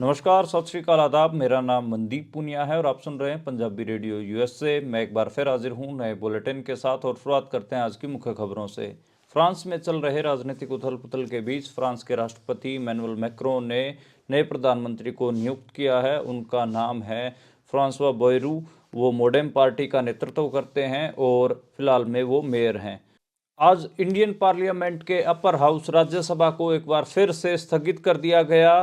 नमस्कार, सत श्री अकाल, आदाब। मेरा नाम मनदीप पुनिया है और आप सुन रहे हैं पंजाबी रेडियो यूएसए। मैं एक बार फिर हाजिर हूं नए बुलेटिन के साथ और शुरुआत करते हैं आज की मुख्य खबरों से। फ्रांस में चल रहे राजनीतिक उथल पुथल के बीच फ्रांस के राष्ट्रपति इमैनुअल मैक्रों ने नए प्रधानमंत्री को नियुक्त किया है। उनका नाम है फ्रांसवा बॉयरू। वो मोडेम पार्टी का नेतृत्व करते हैं और फिलहाल में वो मेयर हैं। आज इंडियन पार्लियामेंट के अपर हाउस राज्यसभा को एक बार फिर से स्थगित कर दिया गया।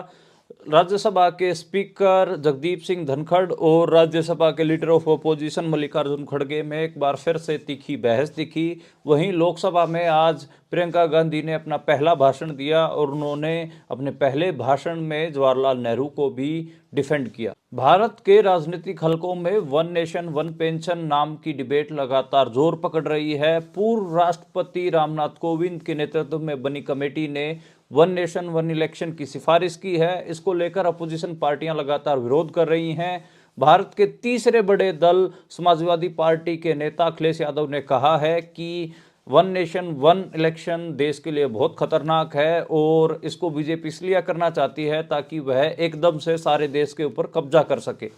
राज्यसभा के स्पीकर जगदीप सिंह धनखड़ और राज्यसभा के लीडर ऑफ अपोजिशन मल्लिकार्जुन खड़गे में एक बार फिर से तीखी बहस दिखी। वहीं लोकसभा में आज प्रियंका गांधी ने अपना पहला भाषण दिया और उन्होंने अपने पहले भाषण में जवाहरलाल नेहरू को भी डिफेंड किया। भारत के राजनीतिक हलकों में वन नेशन वन पेंशन नाम की डिबेट लगातार जोर पकड़ रही है। पूर्व राष्ट्रपति रामनाथ कोविंद के नेतृत्व में बनी कमेटी ने वन नेशन वन इलेक्शन की सिफारिश की है। इसको लेकर अपोजिशन पार्टियां लगातार विरोध कर रही हैं। भारत के तीसरे बड़े दल समाजवादी पार्टी के नेता अखिलेश यादव ने कहा है कि वन नेशन वन इलेक्शन देश के लिए बहुत खतरनाक है और इसको बीजेपी इसलिए करना चाहती है ताकि वह एकदम से सारे देश के ऊपर कब्जा कर सके।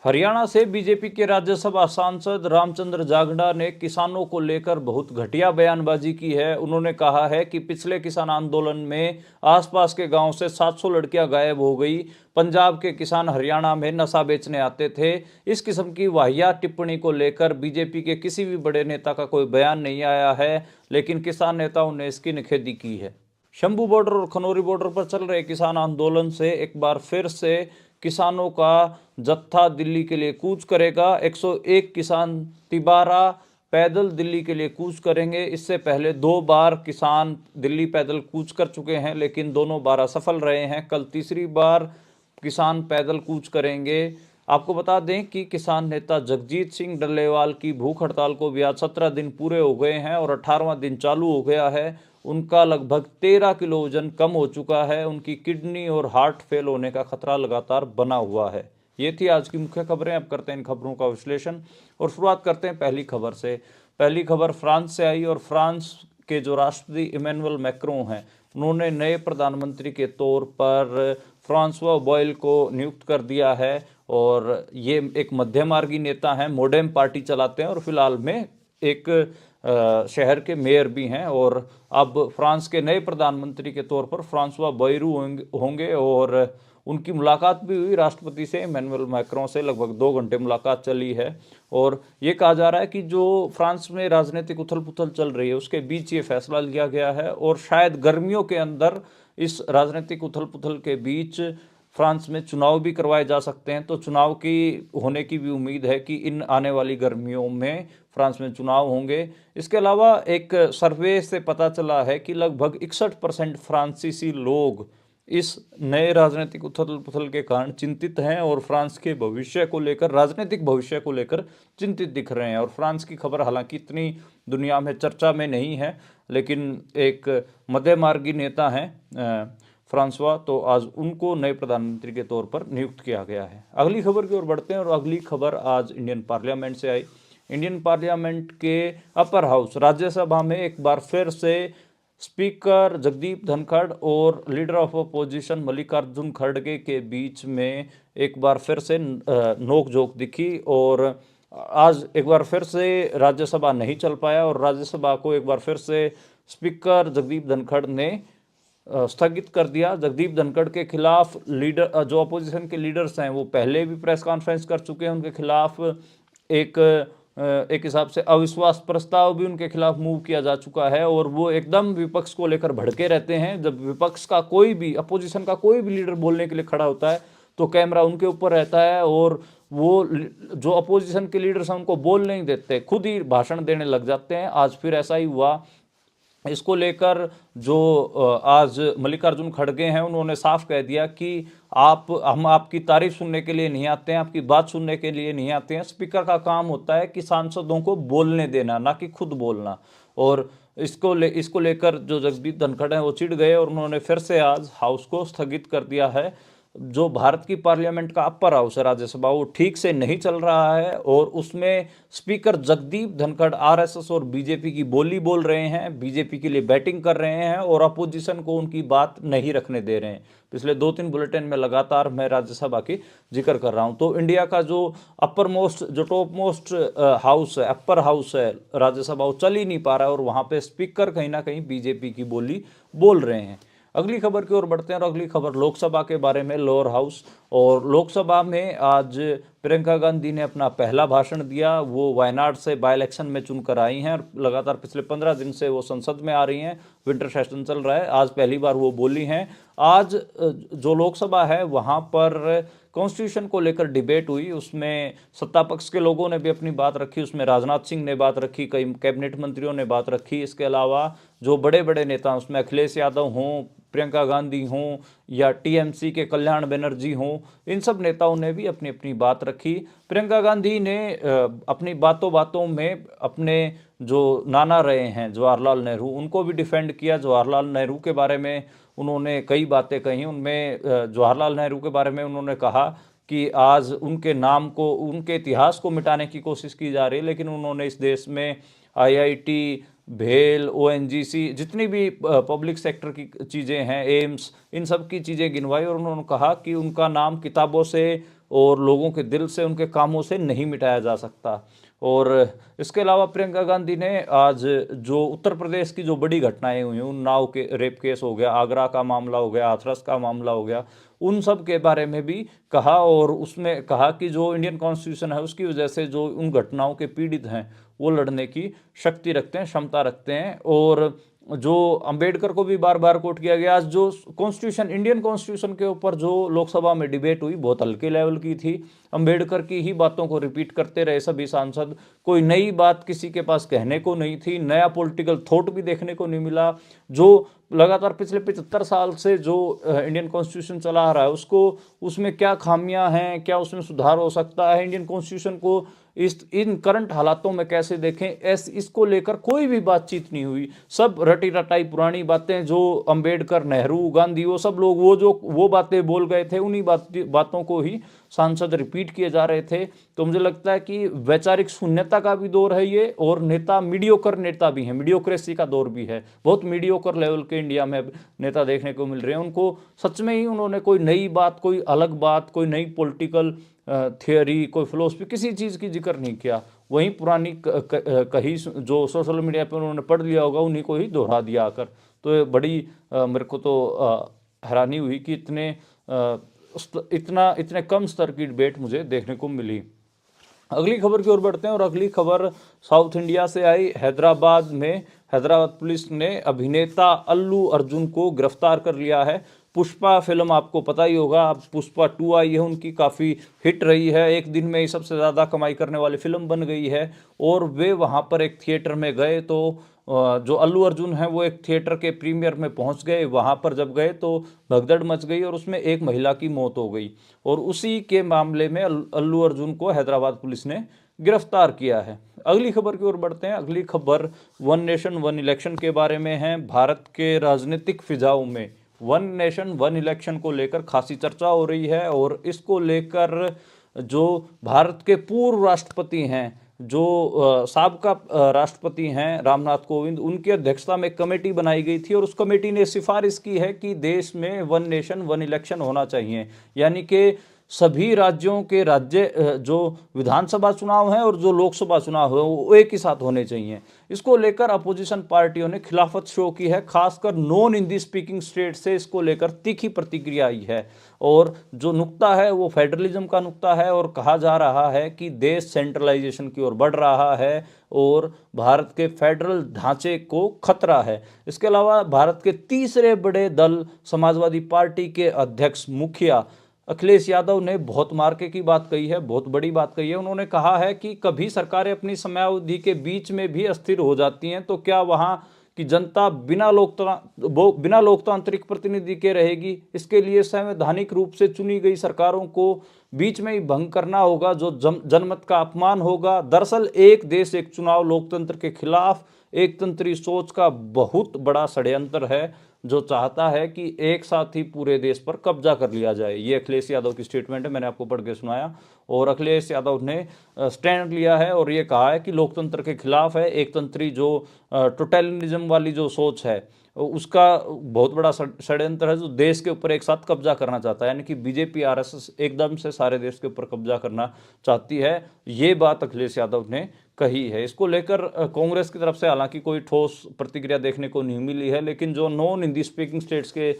हरियाणा से बीजेपी के राज्यसभा सांसद रामचंद्र जागड़ा ने किसानों को लेकर बहुत घटिया बयानबाजी की है। उन्होंने कहा है कि पिछले किसान आंदोलन में आसपास के गांव से 700 लड़कियां गायब हो गई। पंजाब के किसान हरियाणा में नशा बेचने आते थे। इस किस्म की वाहियात टिप्पणी को लेकर बीजेपी के किसी भी बड़े नेता का कोई बयान नहीं आया है, लेकिन किसान नेताओं ने इसकी निखेधी की है। शंभू बॉर्डर और खनौरी बॉर्डर पर चल रहे किसान आंदोलन से एक बार फिर से किसानों का जत्था दिल्ली के लिए कूच करेगा। 101 किसान तिबारा पैदल दिल्ली के लिए कूच करेंगे। इससे पहले 2 बार किसान दिल्ली पैदल कूच कर चुके हैं, लेकिन दोनों बार असफल रहे हैं। कल तीसरी बार किसान पैदल कूच करेंगे। आपको बता दें कि किसान नेता जगजीत सिंह डल्लेवाल की भूख हड़ताल को भी आज 17 दिन पूरे हो गए हैं और 18वां दिन चालू हो गया है। उनका लगभग 13 किलो वजन कम हो चुका है। उनकी किडनी और हार्ट फेल होने का खतरा लगातार बना हुआ है। ये थी आज की मुख्य खबरें। अब करते हैं इन खबरों का विश्लेषण और शुरुआत करते हैं पहली खबर से। पहली खबर फ्रांस से आई और फ्रांस के जो राष्ट्रपति इमैनुअल मैक्रों हैं, उन्होंने नए प्रधानमंत्री के तौर पर फ्रांसवा बॉयल को नियुक्त कर दिया है और ये एक मध्यमार्गी नेता हैं, मोडेम पार्टी चलाते हैं और फिलहाल में एक शहर के मेयर भी हैं। और अब फ्रांस के नए प्रधानमंत्री के तौर पर फ्रांसवा बॉयरू होंगे और उनकी मुलाकात भी हुई राष्ट्रपति से, इमैनुअल मैक्रों से। लगभग 2 घंटे मुलाकात चली है और ये कहा जा रहा है कि जो फ्रांस में राजनीतिक उथल पुथल चल रही है उसके बीच ये फैसला लिया गया है और शायद गर्मियों के अंदर इस राजनीतिक उथल पुथल के बीच फ्रांस में चुनाव भी करवाए जा सकते हैं। तो चुनाव की होने की भी उम्मीद है कि इन आने वाली गर्मियों में फ्रांस में चुनाव होंगे। इसके अलावा एक सर्वे से पता चला है कि लगभग 61% फ्रांसीसी लोग इस नए राजनीतिक उथल पुथल के कारण चिंतित हैं और फ्रांस के भविष्य को लेकर, राजनीतिक भविष्य को लेकर चिंतित दिख रहे हैं। और फ्रांस की खबर हालांकि इतनी दुनिया में चर्चा में नहीं है, लेकिन एक मध्यमार्गी नेता हैं फ्रांसवा, तो आज उनको नए प्रधानमंत्री के तौर पर नियुक्त किया गया है। अगली खबर की ओर बढ़ते हैं और अगली खबर आज इंडियन पार्लियामेंट से आई। इंडियन पार्लियामेंट के अपर हाउस राज्यसभा में एक बार फिर से स्पीकर जगदीप धनखड़ और लीडर ऑफ अपोजिशन मल्लिकार्जुन खड़गे के बीच में एक बार फिर से नोकझोंक दिखी और आज एक बार फिर से राज्यसभा नहीं चल पाया और राज्यसभा को एक बार फिर से स्पीकर जगदीप धनखड़ ने स्थगित कर दिया। जगदीप धनखड़ के खिलाफ लीडर जो अपोजिशन के लीडर्स हैं वो पहले भी प्रेस कॉन्फ्रेंस कर चुके हैं। उनके खिलाफ एक हिसाब से अविश्वास प्रस्ताव भी उनके खिलाफ मूव किया जा चुका है और वो एकदम विपक्ष को लेकर भड़के रहते हैं। जब विपक्ष का कोई भी, अपोजिशन का कोई भी लीडर बोलने के लिए खड़ा होता है तो कैमरा उनके ऊपर रहता है और वो जो अपोजिशन के लीडर्स हैं उनको बोल नहीं देते, खुद ही भाषण देने लग जाते हैं। आज फिर ऐसा ही हुआ। इसको लेकर जो आज मल्लिकार्जुन खड़गे हैं उन्होंने साफ कह दिया कि हम आपकी तारीफ सुनने के लिए नहीं आते हैं, आपकी बात सुनने के लिए नहीं आते हैं। स्पीकर का काम होता है कि सांसदों को बोलने देना, ना कि खुद बोलना। और इसको लेकर जो जगदीप धनखड़ हैं वो चिढ़ गए और उन्होंने फिर से आज हाउस को स्थगित कर दिया है। जो भारत की पार्लियामेंट का अपर हाउस है राज्यसभा, वो ठीक से नहीं चल रहा है और उसमें स्पीकर जगदीप धनखड़ आरएसएस और बीजेपी की बोली बोल रहे हैं, बीजेपी के लिए बैटिंग कर रहे हैं और अपोजिशन को उनकी बात नहीं रखने दे रहे हैं। पिछले 2-3 बुलेटिन में लगातार मैं राज्यसभा की जिक्र कर रहा हूं। तो इंडिया का जो अपर मोस्ट, जो टॉप मोस्ट हाउस है, अपर हाउस है राज्यसभा, वो चल ही नहीं पा रहा है और वहां पे स्पीकर कहीं ना कहीं बीजेपी की बोली बोल रहे हैं। अगली खबर की ओर बढ़ते हैं और अगली खबर लोकसभा के बारे में, लोअर हाउस। और लोकसभा में आज प्रियंका गांधी ने अपना पहला भाषण दिया। वो वायनाड से बाय इलेक्शन में चुनकर आई हैं और लगातार पिछले 15 दिन से वो संसद में आ रही हैं। विंटर सेशन चल रहा है, आज पहली बार वो बोली हैं। आज जो लोकसभा है वहाँ पर कॉन्स्टिट्यूशन को लेकर डिबेट हुई, उसमें सत्ता पक्ष के लोगों ने भी अपनी बात रखी, उसमें राजनाथ सिंह ने बात रखी, कई कैबिनेट मंत्रियों ने बात रखी। इसके अलावा जो बड़े बड़े नेता, उसमें अखिलेश यादव हों, प्रियंका गांधी हों या टीएमसी के कल्याण बनर्जी हों, इन सब नेताओं ने भी अपनी अपनी बात रखी। प्रियंका गांधी ने अपनी बातों बातों में अपने जो नाना रहे हैं जवाहरलाल नेहरू, उनको भी डिफेंड किया। जवाहरलाल नेहरू के बारे में उन्होंने कई बातें कही। उनमें जवाहरलाल नेहरू के बारे में उन्होंने कहा कि आज उनके नाम को, उनके इतिहास को मिटाने की कोशिश की जा रही है, लेकिन उन्होंने इस देश में आईआईटी, भेल, ओएनजीसी, जितनी भी पब्लिक सेक्टर की चीज़ें हैं, एम्स, इन सब की चीज़ें गिनवाई और उन्होंने कहा कि उनका नाम किताबों से और लोगों के दिल से, उनके कामों से नहीं मिटाया जा सकता। और इसके अलावा प्रियंका गांधी ने आज जो उत्तर प्रदेश की जो बड़ी घटनाएं हुई, उन्नाव के रेप केस हो गया, आगरा का मामला हो गया, हाथरस का मामला हो गया, उन सब के बारे में भी कहा। और उसमें कहा कि जो इंडियन कॉन्स्टिट्यूशन है उसकी वजह से जो उन घटनाओं के पीड़ित हैं वो लड़ने की शक्ति रखते हैं, क्षमता रखते हैं। और जो अंबेडकर को भी बार बार कोट किया गया। आज जो कॉन्स्टिट्यूशन, इंडियन कॉन्स्टिट्यूशन के ऊपर जो लोकसभा में डिबेट हुई, बहुत हल्के लेवल की थी। अंबेडकर की ही बातों को रिपीट करते रहे सभी सांसद, कोई नई बात किसी के पास कहने को नहीं थी, नया पॉलिटिकल थॉट भी देखने को नहीं मिला। जो लगातार पिछले 75 साल से जो इंडियन कॉन्स्टिट्यूशन चला आ रहा है, उसको, उसमें क्या खामियां हैं, क्या उसमें सुधार हो सकता है, इंडियन कॉन्स्टिट्यूशन को इन करंट हालातों में कैसे देखें, इसको लेकर कोई भी बातचीत नहीं हुई। सब रटी रटाई पुरानी बातें, जो अंबेडकर, नेहरू, गांधी, वो सब लोग वो बातें बोल गए थे, उन्हीं बातों को ही सांसद रिपीट किए जा रहे थे। तो मुझे लगता है कि वैचारिक शून्यता का भी दौर है ये, और नेता मीडियोकर नेता भी हैं, मीडियोक्रेसी का दौर भी है। बहुत मीडियोकर लेवल के इंडिया में नेता देखने को मिल रहे हैं। उनको सच में ही उन्होंने कोई नई बात, कोई अलग बात, कोई नई पॉलिटिकल थियोरी, कोई फिलोसफी, किसी चीज़ की जिक्र नहीं किया। वहीं पुरानी कही जो सोशल मीडिया पे उन्होंने पढ़ लिया होगा, उन्हीं को ही दोहरा दिया आकर। तो ये बड़ी मेरे को तो हैरानी हुई कि इतने कम स्तर की डिबेट मुझे देखने को मिली। अगली खबर की ओर बढ़ते हैं और अगली खबर साउथ इंडिया से आई। हैदराबाद पुलिस ने अभिनेता अल्लू अर्जुन को गिरफ्तार कर लिया है। पुष्पा फिल्म आपको पता ही होगा, अब पुष्पा 2 आई है, उनकी काफ़ी हिट रही है, एक दिन में ही सबसे ज़्यादा कमाई करने वाली फिल्म बन गई है। और वे वहाँ पर एक थिएटर में गए, तो जो अल्लू अर्जुन है वो एक थिएटर के प्रीमियर में पहुँच गए। वहाँ पर जब गए तो भगदड़ मच गई और उसमें एक महिला की मौत हो गई। और उसी के मामले में अल्लू अर्जुन को हैदराबाद पुलिस ने गिरफ्तार किया है। अगली खबर की ओर बढ़ते हैं। अगली खबर वन नेशन वन इलेक्शन के बारे में है। भारत के राजनीतिक फिजाओं में वन नेशन वन इलेक्शन को लेकर खासी चर्चा हो रही है। और इसको लेकर जो भारत के पूर्व राष्ट्रपति हैं, जो साबका राष्ट्रपति हैं रामनाथ कोविंद, उनकी अध्यक्षता में कमेटी बनाई गई थी और उस कमेटी ने सिफारिश की है कि देश में वन नेशन वन इलेक्शन होना चाहिए। यानी कि सभी राज्यों के जो विधानसभा चुनाव हैं और जो लोकसभा चुनाव है वो एक ही साथ होने चाहिए। इसको लेकर अपोजिशन पार्टियों ने खिलाफत शो की है, खासकर नॉन हिंदी स्पीकिंग स्टेट से इसको लेकर तीखी प्रतिक्रिया आई है। और जो नुक्ता है वो फेडरलिज्म का नुक्ता है और कहा जा रहा है कि देश सेंट्रलाइजेशन की ओर बढ़ रहा है और भारत के फेडरल ढांचे को खतरा है। इसके अलावा भारत के तीसरे बड़े दल समाजवादी पार्टी के अध्यक्ष, मुखिया अखिलेश यादव ने बहुत मार्के की बात कही है, बहुत बड़ी बात कही है। उन्होंने कहा है कि कभी सरकारें अपनी समयावधि के बीच में भी अस्थिर हो जाती हैं, तो क्या वहाँ की जनता बिना लोकतांत्रिक प्रतिनिधि के रहेगी? इसके लिए संवैधानिक रूप से चुनी गई सरकारों को बीच में ही भंग करना होगा, जो जनमत का अपमान होगा। दरअसल एक देश एक चुनाव लोकतंत्र के खिलाफ एक तंत्री सोच का बहुत बड़ा षड्यंत्र है, जो चाहता है कि एक साथ ही पूरे देश पर कब्जा कर लिया जाए। ये अखिलेश यादव की स्टेटमेंट है, मैंने आपको पढ़ के सुनाया। और अखिलेश यादव ने स्टैंड लिया है और ये कहा है कि लोकतंत्र के खिलाफ है, एक तंत्री जो टोटलिज्म वाली जो सोच है उसका बहुत बड़ा षड्यंत्र है, जो देश के ऊपर एक साथ कब्जा करना चाहता है। यानी कि बीजेपी आरएसएस एकदम से सारे देश के ऊपर कब्जा करना चाहती है। ये बात अखिलेश यादव ने कही है। इसको लेकर कांग्रेस की तरफ से हालांकि कोई ठोस प्रतिक्रिया देखने को नहीं मिली है, लेकिन जो नॉन हिंदी स्पीकिंग स्टेट्स के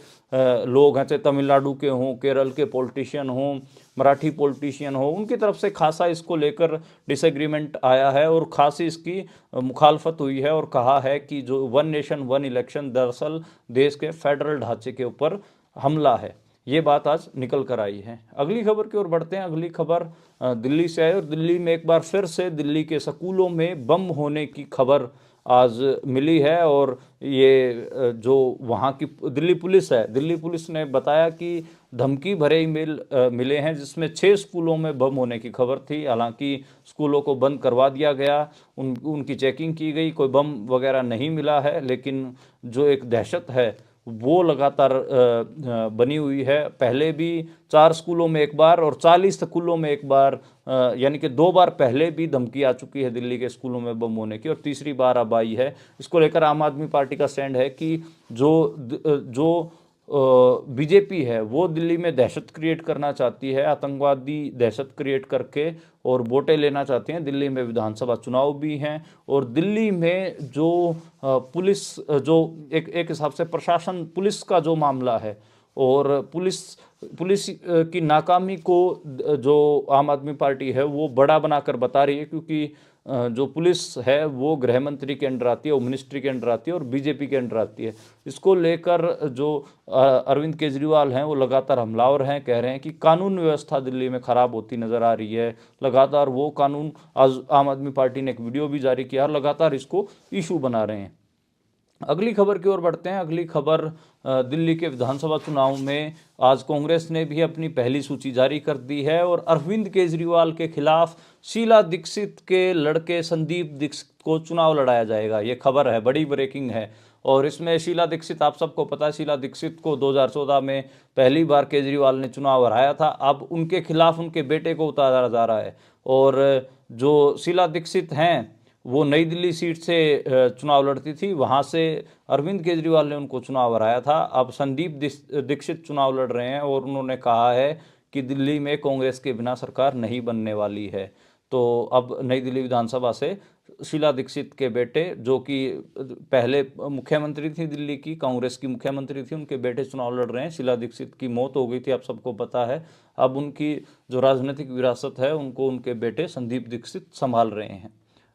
लोग हैं, चाहे तमिलनाडु के हों, केरल के पॉलिटिशियन हों, मराठी पॉलिटिशियन हो, उनकी तरफ से खासा इसको लेकर डिसएग्रीमेंट आया है और खासी इसकी मुखालफत हुई है। और कहा है कि जो वन नेशन वन इलेक्शन दरअसल देश के फेडरल ढांचे के ऊपर हमला है। ये बात आज निकल कर आई है। अगली खबर की ओर बढ़ते हैं। अगली खबर दिल्ली से है और दिल्ली में एक बार फिर से दिल्ली के स्कूलों में बम होने की खबर आज मिली है। और ये जो वहाँ की दिल्ली पुलिस है, दिल्ली पुलिस ने बताया कि धमकी भरे ईमेल मिले हैं जिसमें 6 स्कूलों में बम होने की खबर थी। हालांकि स्कूलों को बंद करवा दिया गया, उनकी चेकिंग की गई, कोई बम वगैरह नहीं मिला है, लेकिन जो एक दहशत है वो लगातार बनी हुई है। पहले भी 4 स्कूलों में एक बार और 40 स्कूलों में एक बार, यानी कि 2 बार पहले भी धमकी आ चुकी है दिल्ली के स्कूलों में बम होने की, और तीसरी बार अब आई है। इसको लेकर आम आदमी पार्टी का स्टैंड है कि जो बीजेपी है वो दिल्ली में दहशत क्रिएट करना चाहती है, आतंकवादी दहशत क्रिएट करके और वोटें लेना चाहती हैं। दिल्ली में विधानसभा चुनाव भी हैं और दिल्ली में जो पुलिस, जो एक हिसाब से प्रशासन पुलिस का जो मामला है और पुलिस की नाकामी को जो आम आदमी पार्टी है वो बड़ा बनाकर बता रही है, क्योंकि जो पुलिस है वो गृह मंत्री के अंडर आती है, होम मिनिस्ट्री के अंडर आती है और बीजेपी के अंडर आती है। इसको लेकर जो अरविंद केजरीवाल हैं वो लगातार हमलावर हैं, कह रहे हैं कि कानून व्यवस्था दिल्ली में ख़राब होती नज़र आ रही है। लगातार वो कानून, आज आम आदमी पार्टी ने एक वीडियो भी जारी किया, लगातार इसको इशू बना रहे हैं। अगली खबर की ओर बढ़ते हैं। अगली खबर दिल्ली के विधानसभा चुनाव में आज कांग्रेस ने भी अपनी पहली सूची जारी कर दी है और अरविंद केजरीवाल के खिलाफ शीला दीक्षित के लड़के संदीप दीक्षित को चुनाव लड़ाया जाएगा। ये खबर है, बड़ी ब्रेकिंग है। और इसमें शीला दीक्षित, आप सबको पता है, शीला दीक्षित को 2014 में पहली बार केजरीवाल ने चुनाव हराया था। अब उनके खिलाफ उनके बेटे को उतारा जा रहा है। और जो शीला दीक्षित हैं वो नई दिल्ली सीट से चुनाव लड़ती थी, वहाँ से अरविंद केजरीवाल ने उनको चुनाव हराया था। अब संदीप दीक्षित चुनाव लड़ रहे हैं और उन्होंने कहा है कि दिल्ली में कांग्रेस के बिना सरकार नहीं बनने वाली है। तो अब नई दिल्ली विधानसभा से शीला दीक्षित के बेटे, जो कि पहले मुख्यमंत्री थी दिल्ली की, कांग्रेस की मुख्यमंत्री थी, उनके बेटे चुनाव लड़ रहे हैं। शीला दीक्षित की मौत हो गई थी, आप सबको पता है। अब उनकी जो राजनीतिक विरासत है उनको उनके बेटे संदीप दीक्षित संभाल रहे हैं।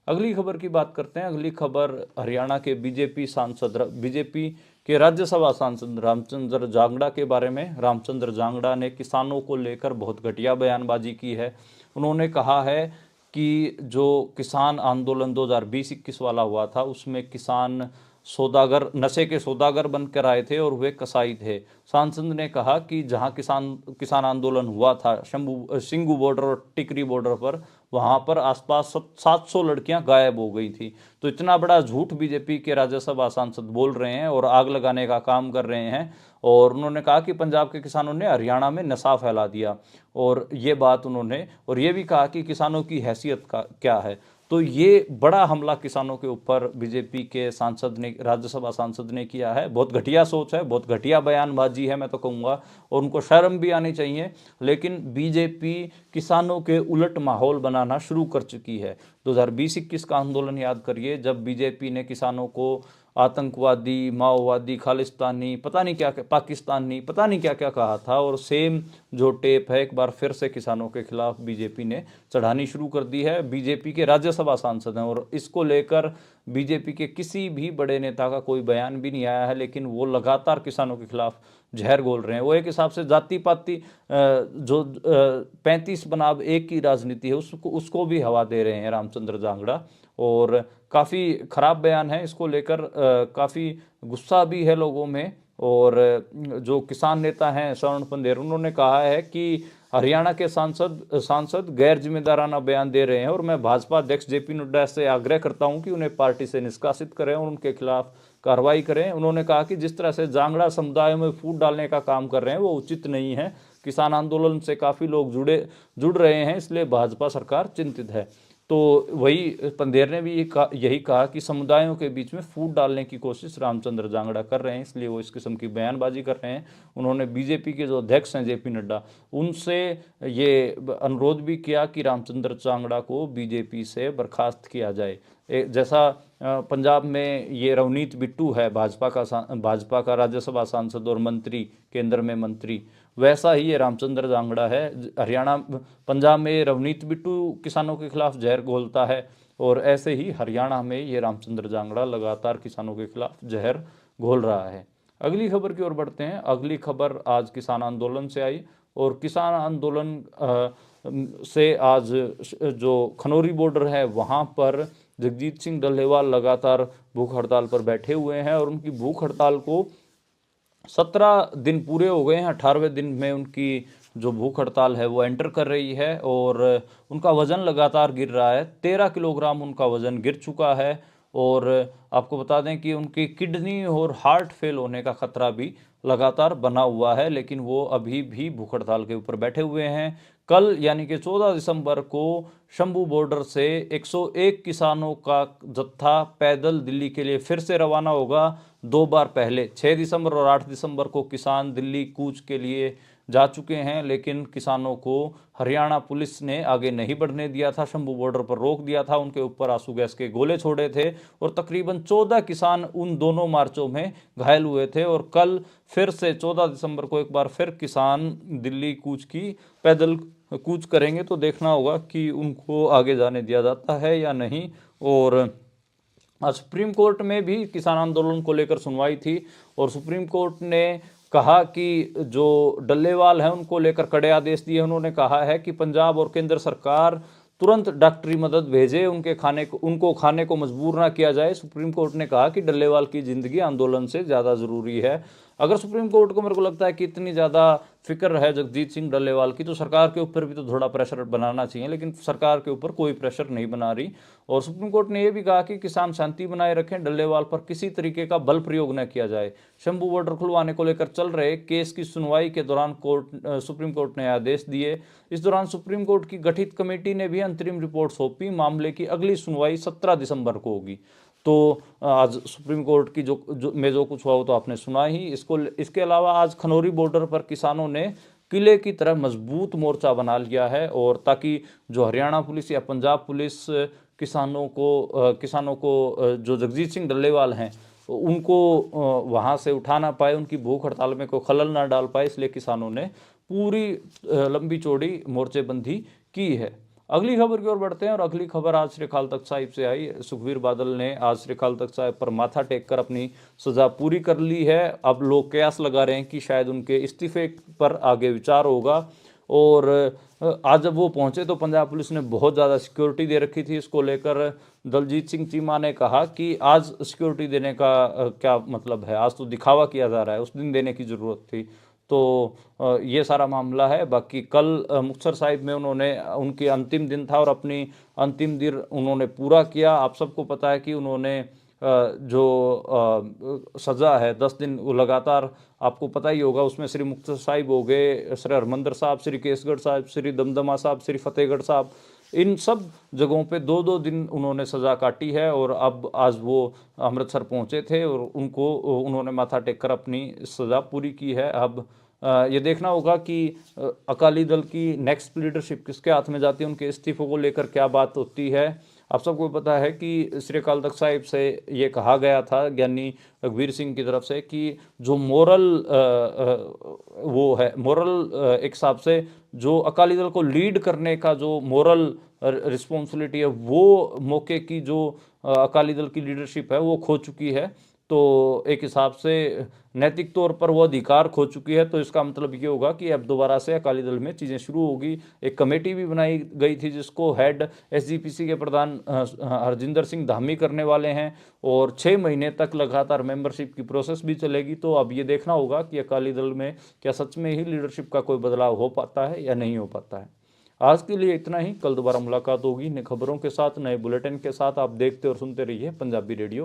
अगली खबर की बात करते हैं। अगली खबर हरियाणा के बीजेपी के राज्यसभा सांसद रामचंद्र जांगड़ा के बारे में। रामचंद्र जांगड़ा ने किसानों को लेकर बहुत घटिया बयानबाजी की है। उन्होंने कहा है कि जो किसान आंदोलन 2020-21 वाला हुआ था उसमें किसान सौदागर, नशे के सौदागर बनकर आए थे और वे कसाई थे। सांसद ने कहा कि जहां किसान आंदोलन हुआ था सिंगू बॉर्डर और टिकरी बॉर्डर पर, वहां पर आसपास 700 लड़कियां गायब हो गई थी। तो इतना बड़ा झूठ बीजेपी के राज्यसभा सांसद बोल रहे हैं और आग लगाने का काम कर रहे हैं। और उन्होंने कहा कि पंजाब के किसानों ने हरियाणा में नशा फैला दिया, और ये बात उन्होंने, और ये भी कहा कि किसानों की हैसियत का क्या है। तो ये बड़ा हमला किसानों के ऊपर बीजेपी के सांसद ने, राज्यसभा सांसद ने किया है। बहुत घटिया सोच है, बहुत घटिया बयानबाजी है मैं तो कहूँगा, और उनको शर्म भी आनी चाहिए। लेकिन बीजेपी किसानों के उलट माहौल बनाना शुरू कर चुकी है। 2020-21 का आंदोलन याद करिए, जब बीजेपी ने किसानों को आतंकवादी, माओवादी, खालिस्तानी, पता नहीं क्या क्या, पाकिस्तानी, पता नहीं क्या क्या कहा था। और सेम जो टेप है एक बार फिर से किसानों के खिलाफ बीजेपी ने चढ़ानी शुरू कर दी है। बीजेपी के राज्यसभा सांसद हैं और इसको लेकर बीजेपी के किसी भी बड़े नेता का कोई बयान भी नहीं आया है, लेकिन वो लगातार किसानों के खिलाफ जहर घोल रहे हैं। वो एक हिसाब से जाति पाति जो 35 बनाम 1 की राजनीति है उसको भी हवा दे रहे हैं रामचंद्र जांगड़ा। और काफ़ी खराब बयान है, इसको लेकर काफ़ी गुस्सा भी है लोगों में। और जो किसान नेता हैं श्रवण पंदेर, उन्होंने कहा है कि हरियाणा के सांसद गैर जिम्मेदाराना बयान दे रहे हैं और मैं भाजपा अध्यक्ष जेपी नड्डा से आग्रह करता हूं कि उन्हें पार्टी से निष्कासित करें और उनके खिलाफ कार्रवाई करें। उन्होंने कहा कि जिस तरह से जांगड़ा समुदाय में फूट डालने का काम कर रहे हैं वो उचित नहीं है। किसान आंदोलन से काफ़ी लोग जुड़ रहे हैं, इसलिए भाजपा सरकार चिंतित है। तो वही पंधेर ने भी यही कहा कि समुदायों के बीच में फूट डालने की कोशिश रामचंद्र जांगड़ा कर रहे हैं, इसलिए वो इस किस्म की बयानबाजी कर रहे हैं। उन्होंने बीजेपी के जो अध्यक्ष हैं जेपी नड्डा, उनसे ये अनुरोध भी किया कि रामचंद्र जांगड़ा को बीजेपी से बर्खास्त किया जाए। जैसा पंजाब में ये रवनीत बिट्टू है, भाजपा का राज्यसभा सांसद और मंत्री, केंद्र में मंत्री, वैसा ही ये रामचंद्र जांगड़ा है। हरियाणा पंजाब में रवनीत बिट्टू किसानों के खिलाफ जहर घोलता है, और ऐसे ही हरियाणा में ये रामचंद्र जांगड़ा लगातार किसानों के खिलाफ जहर घोल रहा है। अगली खबर की ओर बढ़ते हैं। अगली खबर आज किसान आंदोलन से आई, और किसान आंदोलन से आज जो खनौरी बॉर्डर है वहाँ पर जगजीत सिंह डल्लेवाल लगातार भूख हड़ताल पर बैठे हुए हैं, और उनकी भूख हड़ताल को 17 दिन पूरे हो गए हैं। 18वें दिन में उनकी जो भूख हड़ताल है वो एंटर कर रही है, और उनका वज़न लगातार गिर रहा है। 13 किलोग्राम उनका वज़न गिर चुका है, और आपको बता दें कि उनकी किडनी और हार्ट फेल होने का खतरा भी लगातार बना हुआ है, लेकिन वो अभी भी भूख हड़ताल के ऊपर बैठे हुए हैं। कल यानी कि 14 दिसंबर को शंभू बॉर्डर से 101 किसानों का जत्था पैदल दिल्ली के लिए फिर से रवाना होगा। 2 बार पहले 6 दिसंबर और 8 दिसंबर को किसान दिल्ली कूच के लिए जा चुके हैं, लेकिन किसानों को हरियाणा पुलिस ने आगे नहीं बढ़ने दिया था, शंभू बॉर्डर पर रोक दिया था, उनके ऊपर आंसू गैस के गोले छोड़े थे, और तकरीबन 14 किसान उन दोनों मार्चों में घायल हुए थे। और कल फिर से 14 दिसंबर को एक बार फिर किसान दिल्ली कूच की पैदल कूच करेंगे, तो देखना होगा कि उनको आगे जाने दिया जाता है या नहीं। और आज सुप्रीम कोर्ट में भी किसान आंदोलन को लेकर सुनवाई थी, और सुप्रीम कोर्ट ने कहा कि जो डल्लेवाल हैं उनको लेकर कड़े आदेश दिए। उन्होंने कहा है कि पंजाब और केंद्र सरकार तुरंत डॉक्टरी मदद भेजे, उनको खाने को मजबूर ना किया जाए। सुप्रीम कोर्ट ने कहा कि डल्लेवाल की ज़िंदगी आंदोलन से ज़्यादा ज़रूरी है। अगर सुप्रीम कोर्ट को, मेरे को लगता है कि इतनी ज़्यादा फिक्र है जगजीत सिंह डल्लेवाल की, तो सरकार के ऊपर भी तो थोड़ा प्रेशर बनाना चाहिए, लेकिन सरकार के ऊपर कोई प्रेशर नहीं बना रही। और सुप्रीम कोर्ट ने यह भी कहा कि किसान शांति बनाए रखें, डल्लेवाल पर किसी तरीके का बल प्रयोग न किया जाए। शंभू बॉर्डर खुलवाने को लेकर चल रहे केस की सुनवाई के दौरान सुप्रीम कोर्ट ने आदेश दिए। इस दौरान सुप्रीम कोर्ट की गठित कमेटी ने भी अंतरिम रिपोर्ट सौंपी। मामले की अगली सुनवाई 17 दिसंबर को होगी। तो आज सुप्रीम कोर्ट की जो कुछ हुआ वो तो आपने सुना ही। इसके अलावा आज खनौरी बॉर्डर पर किसानों ने किले की तरह मजबूत मोर्चा बना लिया है, और ताकि जो हरियाणा पुलिस या पंजाब पुलिस किसानों को जो जगजीत सिंह डल्लेवाल हैं उनको वहाँ से उठा ना पाए, उनकी भूख हड़ताल में कोई खलल ना डाल पाए, इसलिए किसानों ने पूरी लंबी चौड़ी मोर्चेबंदी की है। अगली खबर की ओर बढ़ते हैं, और अगली खबर आज श्री अकाल तख्त साहिब से आई। सुखबीर बादल ने आज श्री अकाल तख्त साहिब पर माथा टेक कर अपनी सजा पूरी कर ली है। अब लोग कयास लगा रहे हैं कि शायद उनके इस्तीफे पर आगे विचार होगा। और आज जब वो पहुंचे तो पंजाब पुलिस ने बहुत ज़्यादा सिक्योरिटी दे रखी थी। इसको लेकर दलजीत सिंह चीमा ने कहा कि आज सिक्योरिटी देने का क्या मतलब है, आज तो दिखावा किया जा रहा है, उस दिन देने की ज़रूरत थी। तो ये सारा मामला है। बाकी कल मुक्तसर साहिब में उनकी अंतिम दिन था, और अपनी अंतिम दिन उन्होंने पूरा किया। आप सबको पता है कि उन्होंने जो सज़ा है 10 दिन लगातार, आपको पता ही होगा, उसमें श्री मुक्तसर साहिब हो गए, श्री हरमंदर साहब, श्री केसगढ़ साहब, श्री दमदमा साहब, श्री फतेहगढ़ साहब, इन सब जगहों पे 2-2 दिन उन्होंने सज़ा काटी है। और अब आज वो अमृतसर पहुंचे थे, और उन्होंने माथा टेक कर अपनी सज़ा पूरी की है। अब ये देखना होगा कि अकाली दल की नेक्स्ट लीडरशिप किसके हाथ में जाती है, उनके इस्तीफों को लेकर क्या बात होती है। आप सबको पता है कि श्री अकाल तख्त साहिब से ये कहा गया था ज्ञानी रघुवीर सिंह की तरफ से कि जो मोरल एक हिसाब से जो अकाली दल को लीड करने का जो मोरल रिस्पॉन्सिबिलिटी है, वो मौके की जो अकाली दल की लीडरशिप है वो खो चुकी है। तो एक हिसाब से नैतिक तौर पर वो अधिकार खो चुकी है। तो इसका मतलब ये होगा कि अब दोबारा से अकाली दल में चीज़ें शुरू होगी। एक कमेटी भी बनाई गई थी जिसको हेड एसजीपीसी के प्रधान हरजिंदर सिंह धामी करने वाले हैं, और 6 महीने तक लगातार मेंबरशिप की प्रोसेस भी चलेगी। तो अब ये देखना होगा कि अकाली दल में क्या सच में ही लीडरशिप का कोई बदलाव हो पाता है या नहीं हो पाता है। आज के लिए इतना ही। कल दोबारा मुलाकात होगी नई खबरों के साथ, नए बुलेटिन के साथ। आप देखते और सुनते रहिए पंजाबी रेडियो।